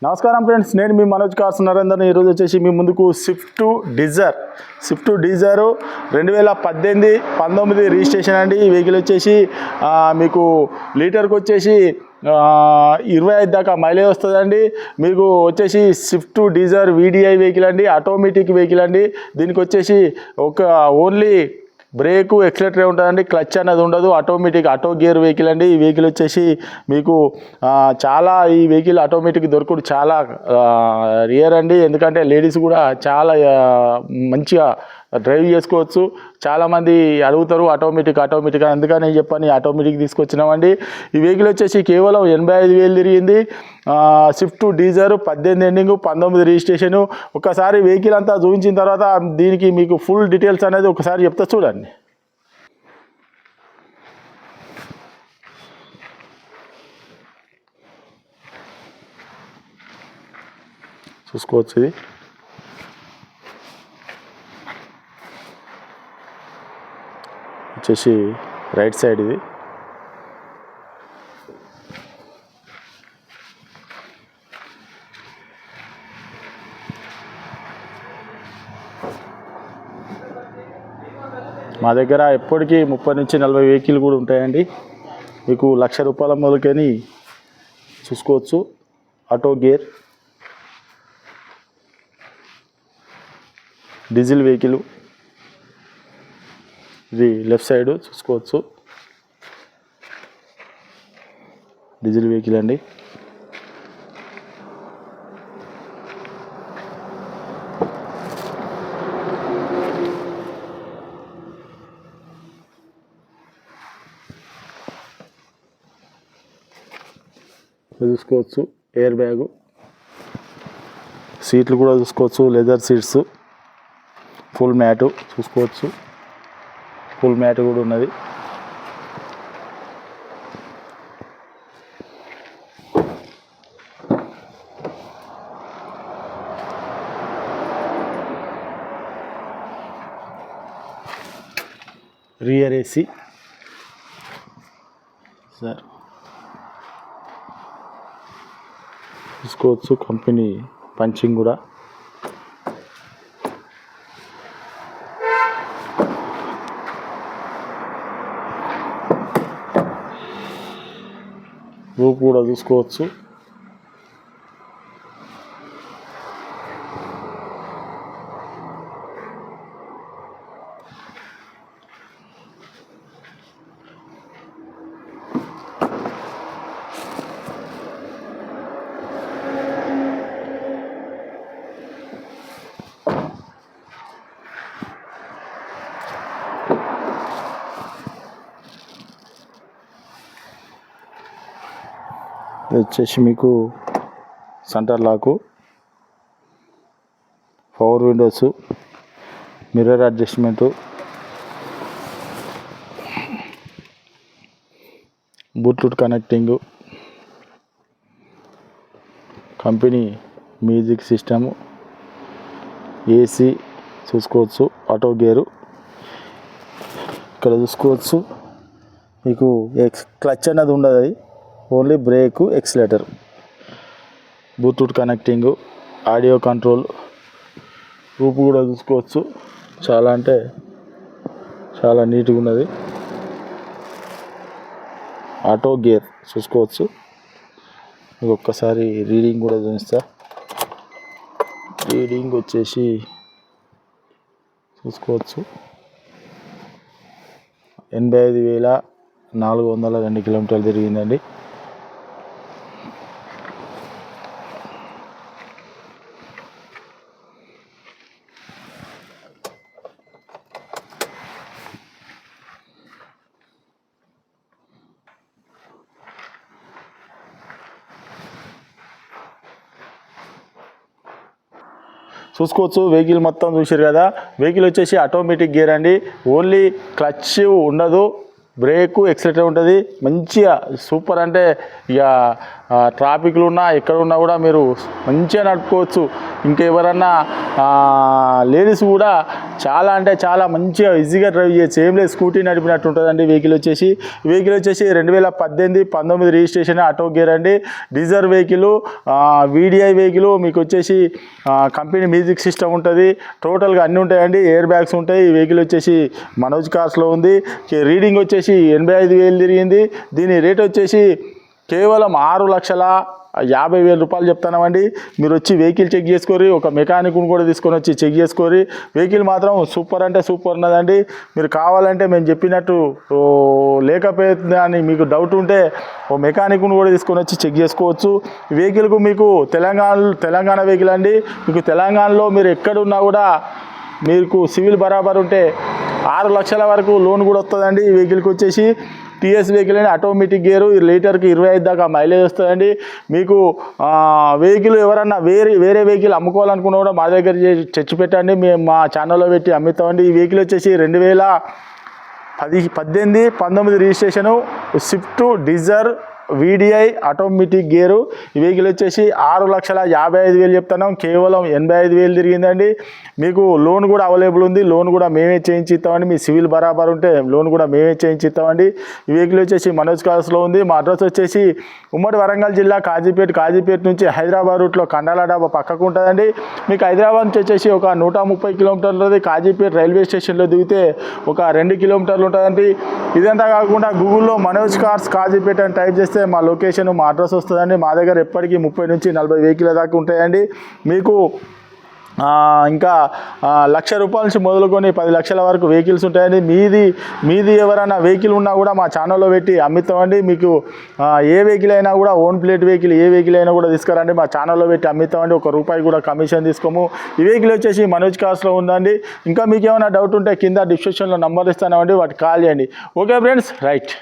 నమస్కారం ఫ్రెండ్స్, నేను మీ మనోజ్ కార్స్ నరేందర్. ఈరోజు వచ్చేసి మీ ముందుకు స్విఫ్ట్ డిజైర్ 2018-19 రిజిస్ట్రేషన్ అండి. ఈ వెహికల్ వచ్చేసి మీకు లీటర్కి వచ్చేసి 25 దాకా మైలేజ్ వస్తుందండి. మీకు వచ్చేసి స్విఫ్ట్ డిజైర్ VDI వెహికల్ అండి, ఆటోమేటిక్ వెహికల్ అండి. దీనికి వచ్చేసి ఓన్లీ బ్రేకు ఎక్సలేటరే ఉంటుందండి, క్లచ్ అనేది ఉండదు. ఆటో గేర్ వెహికల్ అండి. ఈ వెహికల్ వచ్చేసి మీకు ఈ వెహికల్ ఆటోమేటిక్ దొరకడు చాలా రేర్ అండి. ఎందుకంటే లేడీస్ కూడా చాలా మంచిగా డ్రైవ్ చేసుకోవచ్చు. చాలామంది అడుగుతారు ఆటోమేటిక్ అందుకని చెప్పని ఆటోమేటిక్ తీసుకొచ్చినామండి. ఈ వెహికల్ వచ్చేసి కేవలం 85,000 తిరిగింది. Swift Dzire 18 ending 19 registration. ఒకసారి వెహికల్ అంతా చూపించిన తర్వాత దీనికి మీకు ఫుల్ డీటెయిల్స్ అనేది ఒకసారి చెప్తా చూడండి. చూసుకోవచ్చు, ఇది వచ్చేసి రైట్ సైడ్. ఇది మా దగ్గర ఎప్పటికీ 30 నుంచి 40 వెహికల్ కూడా ఉంటాయండి. మీకు ₹1,00,000 మొదలుకొని చూసుకోవచ్చు. Auto gear diesel vehicle. ఇది లెఫ్ట్ సైడ్ చూసుకోవచ్చు, డీజిల్ వెహికల్ అండి. చూసుకోవచ్చు, ఎయిర్ బ్యాగు, సీట్లు కూడా చూసుకోవచ్చు, లెదర్ సీట్స్, ఫుల్ మ్యాటు చూసుకోవచ్చు, ఫుల్ మ్యాట్ కూడా ఉన్నది. రియర్ AC సార్ చూసుకోవచ్చు, కంపెనీ పంచింగ్ కూడా. రూప్ కూడా చూసుకోవచ్చు. వచ్చేసి మీకు centre lock, power windows, mirror adjustment, bluetooth connecting, company music system, AC చూసుకోవచ్చు, ఆటో గేరు ఇక్కడ చూసుకోవచ్చు. మీకు క్లచ్ అన్నది ఉండదు, అది only brake accelerator, bluetooth connecting, audio control, రూపు కూడా చూసుకోవచ్చు. చాలా అంటే చాలా నీట్గా ఉన్నది. ఆటో గేర్ చూసుకోవచ్చు. మీకు ఒక్కసారి రీడింగ్ కూడా చూపిస్తా. రీడింగ్ వచ్చేసి చూసుకోవచ్చు, 85,402 కిలోమీటర్లు తిరిగిందండి. చూసుకోవచ్చు, వెహికల్ మొత్తం చూసారు కదా. వెహికల్ వచ్చేసి ఆటోమేటిక్ గేర్ అండి. ఓన్లీ క్లచ్ ఉండదు, బ్రేకు ఎక్సలెటర్ ఉంటుంది మంచిగా సూపర్. అంటే ఇక ట్రాఫిక్లు ఉన్నా ఎక్కడ ఉన్నా కూడా మీరు మంచిగా నడుపుకోవచ్చు. ఇంకా ఎవరన్నా లేడీస్ కూడా చాలా అంటే చాలా మంచిగా ఈజీగా డ్రైవ్ చేయొచ్చు. ఏం లేదు స్కూటీ నడిపినట్టు ఉంటుందండి. వెహికల్ వచ్చేసి 2018, 19 రిజిస్ట్రేషన్, ఆటో గేర్ అండి. డీజర్ వెహికల్, వీడిఐ వెహికల్. మీకు వచ్చేసి కంపెనీ మ్యూజిక్ సిస్టమ్ ఉంటుంది. టోటల్గా అన్నీ ఉంటాయండి. ఎయిర్ బ్యాగ్స్ ఉంటాయి. ఈ వెహికల్ వచ్చేసి మనోజ్ కార్స్లో ఉంది. రీడింగ్ వచ్చేసి 85,000 తిరిగింది. దీని రేట్ వచ్చేసి కేవలం 6,50,000 రూపాయలు చెప్తున్నామండి. మీరు వచ్చి వెహికల్ చెక్ చేసుకోరి, ఒక మెకానిక్ను కూడా తీసుకొని వచ్చి చెక్ చేసుకోరి. వెహికల్ మాత్రం సూపర్ అంటే సూపర్ ఉన్నదండి. మీరు కావాలంటే మేము చెప్పినట్టు లేకపోతే అని మీకు డౌట్ ఉంటే ఓ మెకానిక్ను కూడా తీసుకొని వచ్చి చెక్ చేసుకోవచ్చు. వెహికల్కు మీకు తెలంగాణ వెహికల్ అండి. మీకు తెలంగాణలో మీరు ఎక్కడున్నా కూడా మీకు సివిల్ బరాబర్ ఉంటే 6 లక్షల వరకు లోన్ కూడా వస్తుందండి. ఈ వెహికల్కి వచ్చేసి టీఎస్ వెహికల్ అని ఆటోమేటిక్ గేరు, లీటర్కి 25 దాకా మైలేజ్ వస్తుందండి. మీకు వెహికల్ ఎవరన్నా వేరే వెహికల్ అమ్ముకోవాలనుకున్నా కూడా మా దగ్గర చర్చి పెట్టండి, మేము మా ఛానల్లో పెట్టి అమ్ముతామండి. ఈ వెహికల్ వచ్చేసి 2018, 19 registration, Swift Dzire VDI automatic gear. ఈ వెహికల్ వచ్చేసి 6,55,000 చెప్తున్నాం. కేవలం 85,000 తిరిగిందండి. మీకు లోన్ కూడా అవైలబుల్ ఉంది. లోన్ కూడా మేమే చేయించి ఇస్తామండి. మీ సివిల్ బరాబర్ ఉంటే లోన్ కూడా మేమే చేయించి ఇస్తామండి. ఈ వెహికల్ వచ్చేసి మనోజ్ కార్స్లో ఉంది. మా అడ్రస్ వచ్చేసి ఉమ్మడి వరంగల్ జిల్లా కాజీపేట నుంచి హైదరాబాద్ రూట్లో కండాల డాబా పక్కకు ఉంటుందండి. మీకు హైదరాబాద్ నుంచి వచ్చేసి ఒక 130 కిలోమీటర్లు ఉంటుంది. కాజీపేట రైల్వే స్టేషన్లో దిగితే ఒక 2 కిలోమీటర్లు ఉంటుందండి. ఇదంతా కాకుండా గూగుల్లో మనోజ్ కార్స్ కాజీపేట అని టైప్ చేస్తే మా లొకేషన్, మా అడ్రస్ వస్తుందండి. మా దగ్గర ఎప్పటికీ 30 నుంచి 40 వెహికల్ దాకా ఉంటాయండి. మీకు ఇంకా 1,00,000 రూపాయల నుంచి మొదలుకొని 10 లక్షల వరకు వెహికల్స్ ఉంటాయండి. మీది ఎవరైనా వెహికల్ ఉన్నా కూడా మా ఛానల్లో పెట్టి అమ్మిస్తామండి. మీకు ఏ వెహికల్ అయినా కూడా ఓన్ ప్లేట్ వెహికల్ ఏ వెహికల్ అయినా కూడా తీసుకురండి, మా ఛానల్లో పెట్టి అమ్మిస్తామండి. ₹1 కూడా కమిషన్ తీసుకోము. ఈ వెహికల్ వచ్చేసి మనోజ్ కార్స్లో ఉందండి. ఇంకా మీకు ఏమైనా డౌట్ ఉంటే కింద డిస్క్రిప్షన్లో నంబర్ ఇస్తానండి, వాటికి కాల్ చేయండి. Okay friends, right.